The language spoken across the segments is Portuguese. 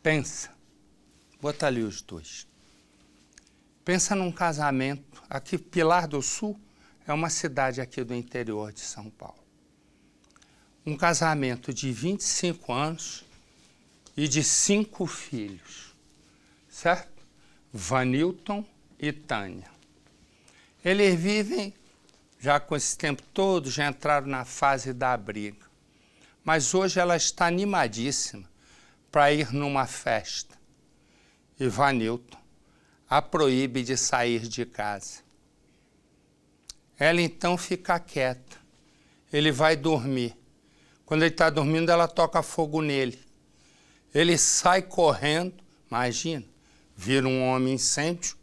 Pensa, bota ali os dois. Pensa num casamento, aqui Pilar do Sul é uma cidade aqui do interior de São Paulo. Um casamento de 25 anos e de 5 filhos, certo? Vanilton e Tânia. Eles vivem, já com esse tempo todo, já entraram na fase da briga. Mas hoje ela está animadíssima para ir numa festa. E Vanilton a proíbe de sair de casa. Ela então fica quieta. Ele vai dormir. Quando ele está dormindo, ela toca fogo nele. Ele sai correndo, imagina, vira um homem incêndio,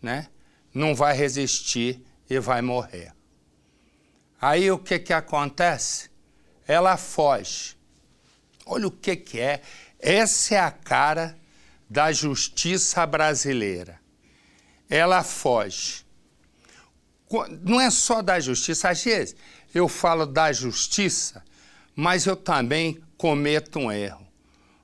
né? Não vai resistir e vai morrer. Aí o que acontece? Ela foge. Olha o que é. Essa é a cara da justiça brasileira. Ela foge. Não é só da justiça. Às vezes eu falo da justiça, mas eu também cometo um erro.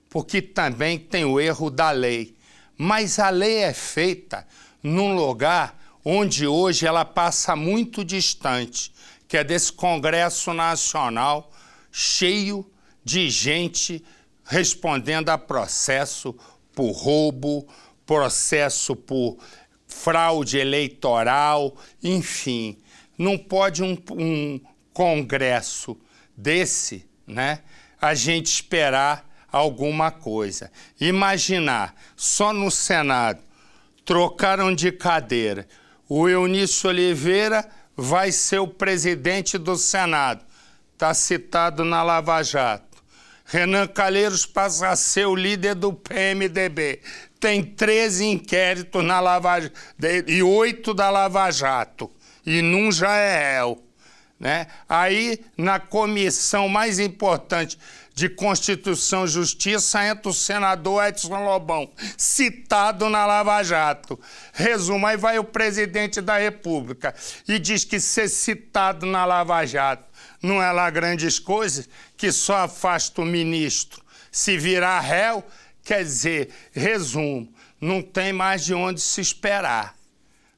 Porque também tem o erro da lei. Mas a lei é feita num lugar onde hoje ela passa muito distante, que é desse Congresso Nacional cheio de gente respondendo a processo por roubo, processo por fraude eleitoral, enfim. Não pode um Congresso desse, né, a gente esperar alguma coisa. Imaginar, só no Senado, trocaram de cadeira. O Eunício Oliveira vai ser o presidente do Senado. Está citado na Lava Jato. Renan Calheiros passa a ser o líder do PMDB. Tem 13 inquéritos na Lava Jato e 8 da Lava Jato. E num já é réu. Né? Aí, na comissão mais importante de Constituição e Justiça, entra o senador Edson Lobão, citado na Lava Jato. Resumo, aí vai o presidente da República e diz que ser citado na Lava Jato não é lá grandes coisas, que só afasta o ministro. Se virar réu, quer dizer, resumo, não tem mais de onde se esperar,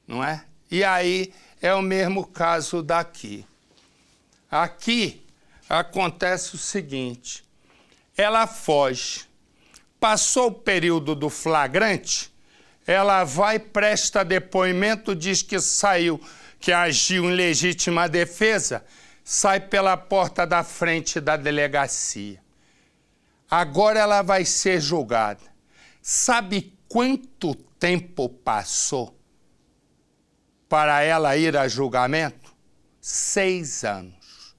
não é? E aí é o mesmo caso daqui. Aqui acontece o seguinte, ela foge, passou o período do flagrante, ela vai, presta depoimento, diz que saiu, que agiu em legítima defesa, sai pela porta da frente da delegacia. Agora ela vai ser julgada. Sabe quanto tempo passou para ela ir a julgamento? 6 anos.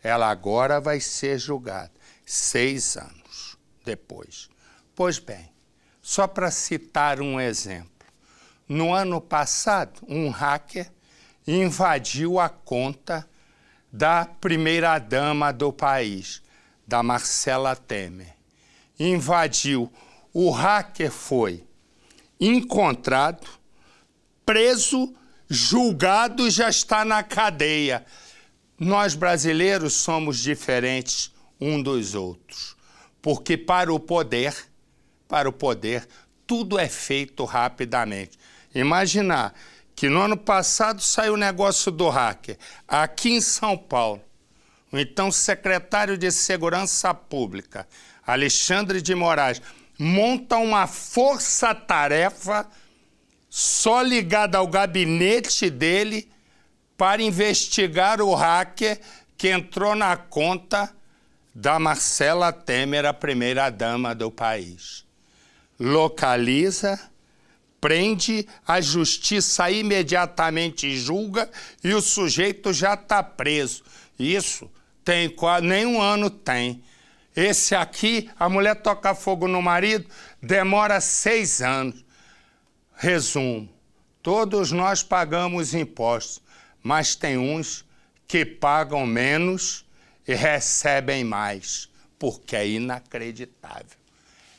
Ela agora vai ser julgada. 6 anos depois. Pois bem, só para citar um exemplo. No ano passado, um hacker invadiu a conta da primeira-dama do país, da Marcela Temer. Invadiu. O hacker foi encontrado, preso, julgado e já está na cadeia. Nós brasileiros somos diferentes um dos outros, porque para o poder, tudo é feito rapidamente. Imaginar que no ano passado saiu o negócio do hacker, aqui em São Paulo, o então secretário de Segurança Pública, Alexandre de Moraes, monta uma força-tarefa só ligada ao gabinete dele para investigar o hacker que entrou na conta da Marcela Temer, a primeira-dama do país. Localiza, prende, a justiça imediatamente julga e o sujeito já está preso. Isso tem nem 1 ano tem. Esse aqui, a mulher toca fogo no marido, demora 6 anos. Resumo, todos nós pagamos impostos, mas tem uns que pagam menos e recebem mais, porque é inacreditável.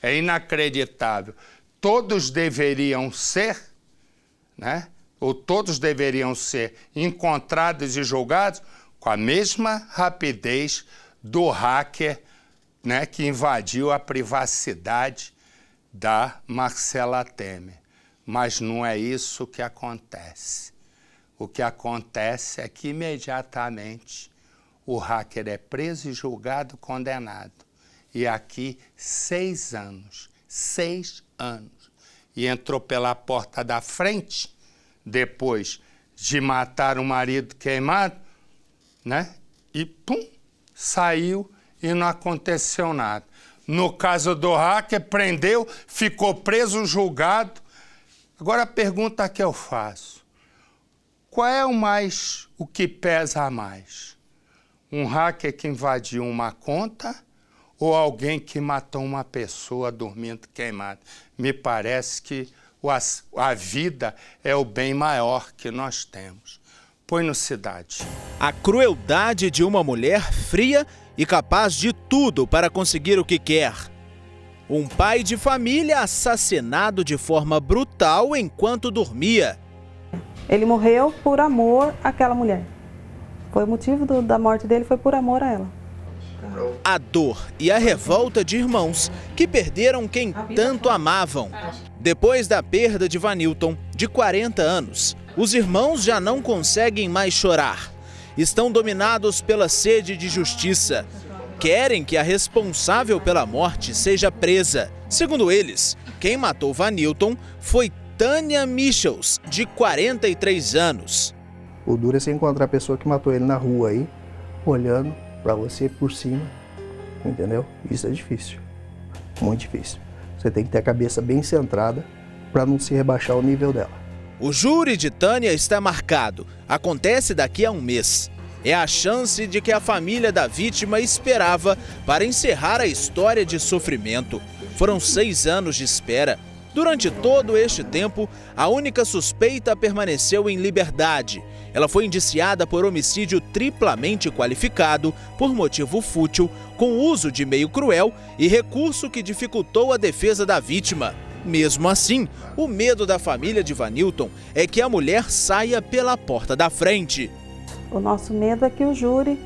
É inacreditável. Todos deveriam ser, né? Ou todos deveriam ser encontrados e julgados com a mesma rapidez do hacker, né, que invadiu a privacidade da Marcela Temer. Mas não é isso que acontece. O que acontece é que imediatamente o hacker é preso e julgado, condenado. E aqui 6 anos. 6 anos. E entrou pela porta da frente, depois de matar o marido queimado, né? E pum, saiu e não aconteceu nada. No caso do hacker, prendeu, ficou preso, julgado. Agora a pergunta que eu faço: qual é o que pesa mais? Um hacker que invadiu uma conta ou alguém que matou uma pessoa dormindo queimada? Me parece que a vida é o bem maior que nós temos. Põe no Cidade. A crueldade de uma mulher fria e capaz de tudo para conseguir o que quer. Um pai de família assassinado de forma brutal enquanto dormia. Ele morreu por amor àquela mulher. Foi o motivo da morte dele, foi por amor a ela. A dor e a revolta de irmãos que perderam quem tanto amavam. Depois da perda de Vanilton, de 40 anos, os irmãos já não conseguem mais chorar. Estão dominados pela sede de justiça. Querem que a responsável pela morte seja presa. Segundo eles, quem matou Vanilton foi Tânia Michels, de 43 anos. O duro é você encontrar a pessoa que matou ele na rua aí, olhando para você por cima, entendeu? Isso é difícil, muito difícil. Você tem que ter a cabeça bem centrada para não se rebaixar o nível dela. O júri de Tânia está marcado. Acontece daqui a um mês. É a chance de que a família da vítima esperava para encerrar a história de sofrimento. Foram 6 anos de espera. Durante todo este tempo, a única suspeita permaneceu em liberdade. Ela foi indiciada por homicídio triplamente qualificado, por motivo fútil, com uso de meio cruel e recurso que dificultou a defesa da vítima. Mesmo assim, o medo da família de Vanilton é que a mulher saia pela porta da frente. O nosso medo é que o júri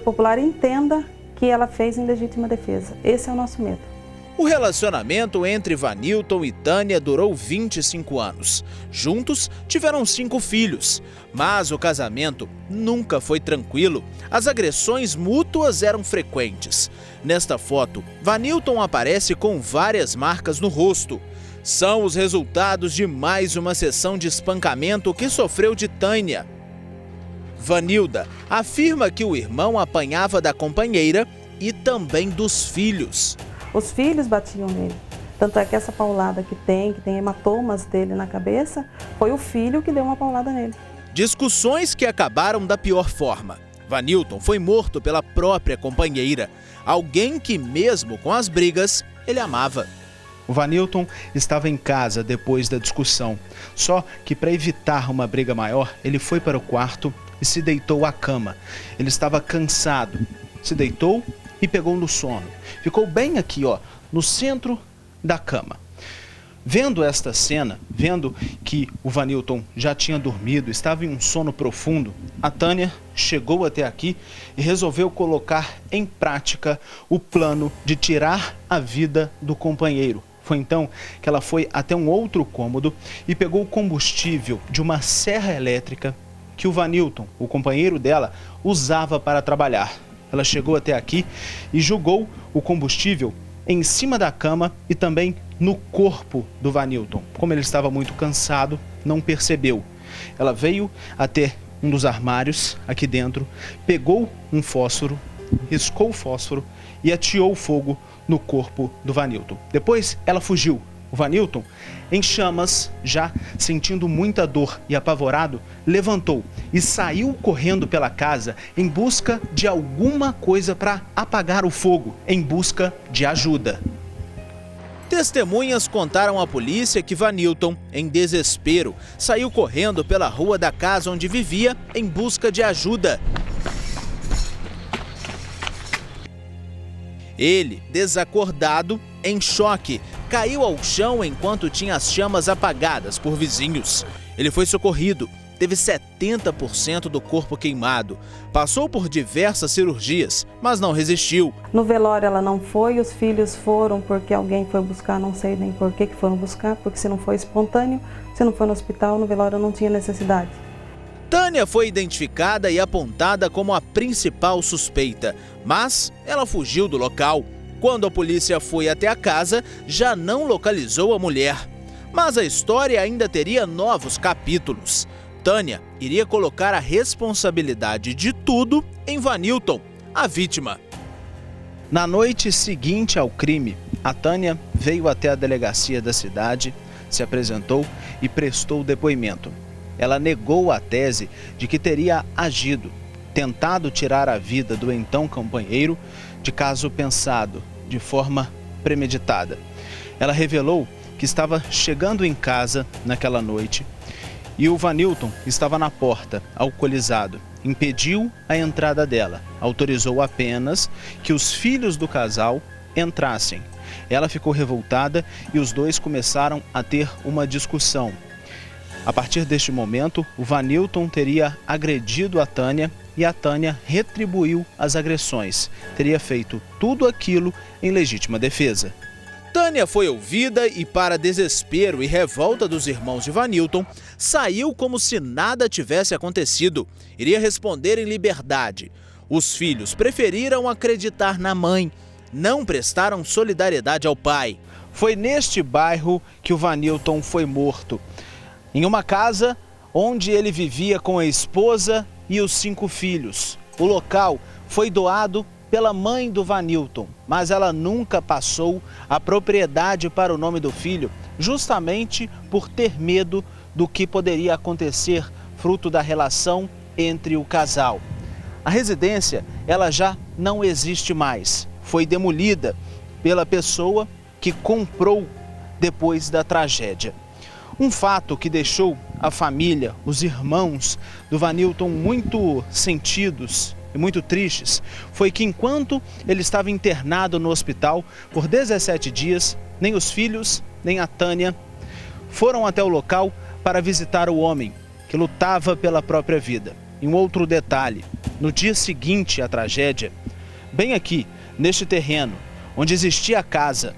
popular entenda que ela fez em legítima defesa. Esse é o nosso medo. O relacionamento entre Vanilton e Tânia durou 25 anos. Juntos, tiveram 5 filhos. Mas o casamento nunca foi tranquilo. As agressões mútuas eram frequentes. Nesta foto, Vanilton aparece com várias marcas no rosto. São os resultados de mais uma sessão de espancamento que sofreu de Tânia. Vanilda afirma que o irmão apanhava da companheira e também dos filhos. Os filhos batiam nele. Tanto é que essa paulada que tem hematomas dele na cabeça, foi o filho que deu uma paulada nele. Discussões que acabaram da pior forma. Vanilton foi morto pela própria companheira, alguém que mesmo com as brigas, ele amava. O Vanilton estava em casa depois da discussão, só que para evitar uma briga maior, ele foi para o quarto e se deitou à cama. Ele estava cansado, se deitou e pegou no sono. Ficou bem aqui, ó, no centro da cama. Vendo esta cena, vendo que o Vanilton já tinha dormido, estava em um sono profundo, a Tânia chegou até aqui e resolveu colocar em prática o plano de tirar a vida do companheiro. Foi então que ela foi até um outro cômodo e pegou o combustível de uma serra elétrica que o Vanilton, o companheiro dela, usava para trabalhar. Ela chegou até aqui e jogou o combustível em cima da cama e também no corpo do Vanilton. Como ele estava muito cansado, não percebeu. Ela veio até um dos armários aqui dentro, pegou um fósforo, riscou o fósforo e ateou fogo no corpo do Vanilton. Depois ela fugiu. O Vanilton, em chamas, já sentindo muita dor e apavorado, levantou e saiu correndo pela casa em busca de alguma coisa para apagar o fogo, em busca de ajuda. Testemunhas contaram à polícia que Vanilton, em desespero, saiu correndo pela rua da casa onde vivia em busca de ajuda. Ele, desacordado, em choque, caiu ao chão enquanto tinha as chamas apagadas por vizinhos. Ele foi socorrido teve 70% do corpo queimado. Passou por diversas cirurgias, mas não resistiu. No velório ela não foi, os filhos foram porque alguém foi buscar, não sei nem por que foram buscar, porque se não foi espontâneo, se não foi no hospital, no velório não tinha necessidade. Tânia foi identificada e apontada como a principal suspeita, mas ela fugiu do local. Quando a polícia foi até a casa, já não localizou a mulher. Mas a história ainda teria novos capítulos. Tânia iria colocar a responsabilidade de tudo em Vanilton, a vítima. Na noite seguinte ao crime, a Tânia veio até a delegacia da cidade, se apresentou e prestou depoimento. Ela negou a tese de que teria agido, tentado tirar a vida do então companheiro de caso pensado, de forma premeditada. Ela revelou que estava chegando em casa naquela noite e o Vanilton estava na porta, alcoolizado. Impediu a entrada dela, autorizou apenas que os filhos do casal entrassem. Ela ficou revoltada e os dois começaram a ter uma discussão. A partir deste momento, o Vanilton teria agredido a Tânia e a Tânia retribuiu as agressões. Teria feito tudo aquilo em legítima defesa. Tânia foi ouvida e, para desespero e revolta dos irmãos de Vanilton, saiu como se nada tivesse acontecido. Iria responder em liberdade. Os filhos preferiram acreditar na mãe. Não prestaram solidariedade ao pai. Foi neste bairro que o Vanilton foi morto, em uma casa onde ele vivia com a esposa e os 5 filhos. O local foi doado pela mãe do Vanilton, mas ela nunca passou a propriedade para o nome do filho, justamente por ter medo do que poderia acontecer fruto da relação entre o casal. A residência, ela já não existe mais. Foi demolida pela pessoa que comprou depois da tragédia. Um fato que deixou a família, os irmãos do Vanilton muito sentidos e muito tristes, foi que enquanto ele estava internado no hospital por 17 dias, nem os filhos, nem a Tânia foram até o local para visitar o homem que lutava pela própria vida. E um outro detalhe, no dia seguinte à tragédia, bem aqui, neste terreno, onde existia a casa,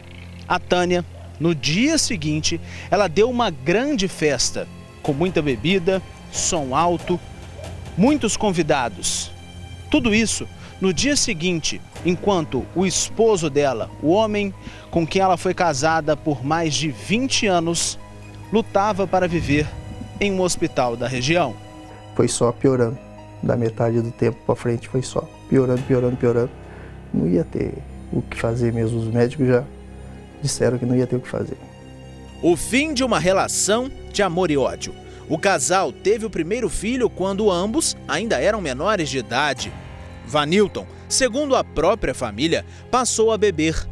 a Tânia, no dia seguinte, ela deu uma grande festa, com muita bebida, som alto, muitos convidados. Tudo isso no dia seguinte, enquanto o esposo dela, o homem com quem ela foi casada por mais de 20 anos, lutava para viver em um hospital da região. Foi só piorando. Da metade do tempo para frente foi só piorando, piorando, piorando. Não ia ter o que fazer mesmo. Os médicos já disseram que não ia ter o que fazer. O fim de uma relação de amor e ódio. O casal teve o primeiro filho quando ambos ainda eram menores de idade. Vanilton, segundo a própria família, passou a beber.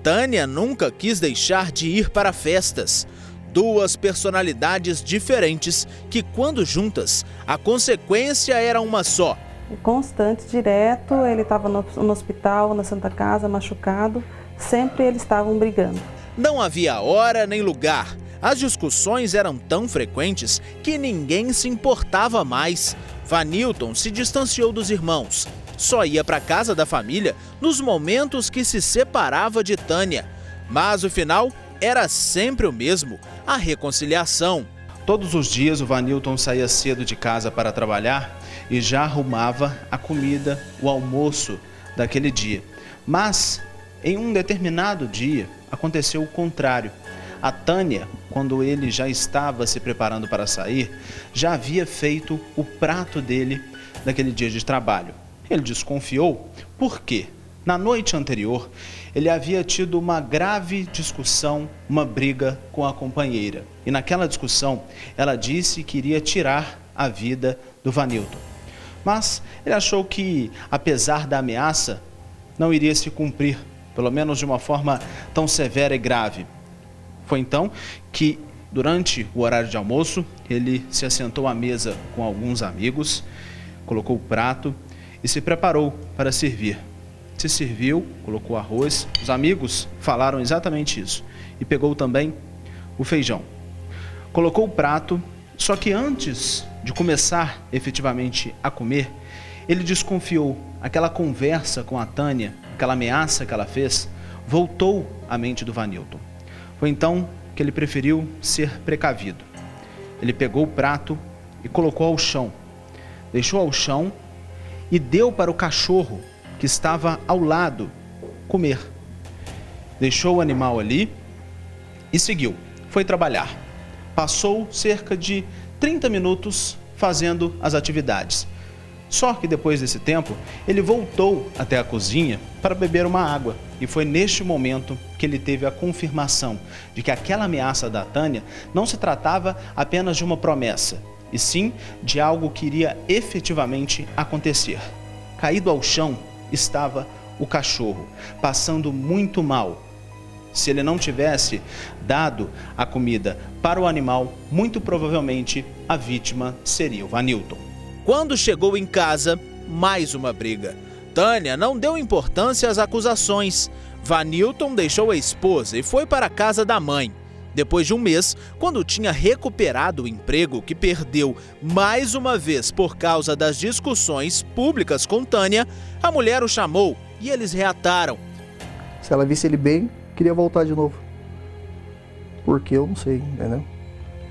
Tânia nunca quis deixar de ir para festas. 2 personalidades diferentes que, quando juntas, a consequência era uma só. Constante, direto, ele estava no hospital, na Santa Casa, machucado. Sempre eles estavam brigando. Não havia hora nem lugar. As discussões eram tão frequentes que ninguém se importava mais. Vanilton se distanciou dos irmãos. Só ia para a casa da família nos momentos que se separava de Tânia. Mas o final era sempre o mesmo, a reconciliação. Todos os dias o Vanilton saía cedo de casa para trabalhar e já arrumava a comida, o almoço daquele dia. Mas em um determinado dia aconteceu o contrário. A Tânia, quando ele já estava se preparando para sair, já havia feito o prato dele naquele dia de trabalho. Ele desconfiou porque, na noite anterior, ele havia tido uma grave discussão, uma briga com a companheira. E naquela discussão, ela disse que iria tirar a vida do Vanilton. Mas ele achou que, apesar da ameaça, não iria se cumprir, pelo menos de uma forma tão severa e grave. Foi então que, durante o horário de almoço, ele se assentou à mesa com alguns amigos, colocou o prato e se preparou para servir. Se serviu, colocou arroz, os amigos falaram exatamente isso. E pegou também o feijão. Colocou o prato Só que antes de começar efetivamente a comer, ele desconfiou. Aquela conversa com a Tânia, aquela ameaça que ela fez, voltou à mente do Vanilton. Foi então que ele preferiu ser precavido. Ele pegou o prato e colocou ao chão. Deixou ao chão e deu para o cachorro que estava ao lado comer. Deixou o animal ali e seguiu. Foi trabalhar. Passou cerca de 30 minutos fazendo as atividades. Só que depois desse tempo, ele voltou até a cozinha para beber uma água. E foi neste momento que ele teve a confirmação de que aquela ameaça da Tânia não se tratava apenas de uma promessa, e sim de algo que iria efetivamente acontecer. Caído ao chão estava o cachorro, passando muito mal. Se ele não tivesse dado a comida para o animal, muito provavelmente a vítima seria o Vanilton. Quando chegou em casa, mais uma briga. Tânia não deu importância às acusações. Vanilton deixou a esposa e foi para a casa da mãe. Depois de um mês, quando tinha recuperado o emprego que perdeu mais uma vez por causa das discussões públicas com Tânia, a mulher o chamou e eles reataram. Se ela visse ele bem, queria voltar de novo. Porque eu não sei, entendeu?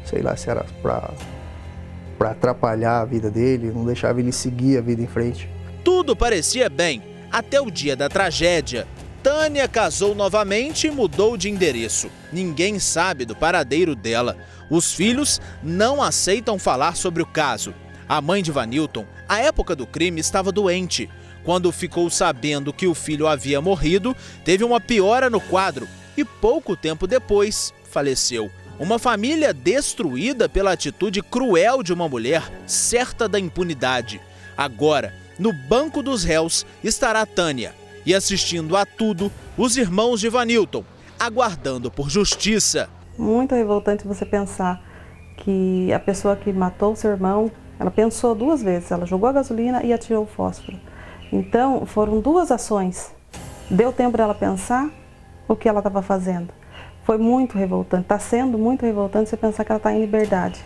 Sei lá se era para atrapalhar a vida dele, não deixava ele seguir a vida em frente. Tudo parecia bem, até o dia da tragédia. Tânia casou novamente e mudou de endereço. Ninguém sabe do paradeiro dela. Os filhos não aceitam falar sobre o caso. A mãe de Vanilton, à época do crime, estava doente. Quando ficou sabendo que o filho havia morrido, teve uma piora no quadro e pouco tempo depois faleceu. Uma família destruída pela atitude cruel de uma mulher certa da impunidade. Agora, no banco dos réus estará Tânia e assistindo a tudo os irmãos de Vanilton, aguardando por justiça. Muito revoltante você pensar que a pessoa que matou o seu irmão, ela pensou duas vezes, ela jogou a gasolina e atirou o fósforo. Então foram duas ações, deu tempo dela pensar o que ela estava fazendo. Foi muito revoltante, está sendo muito revoltante você pensar que ela está em liberdade.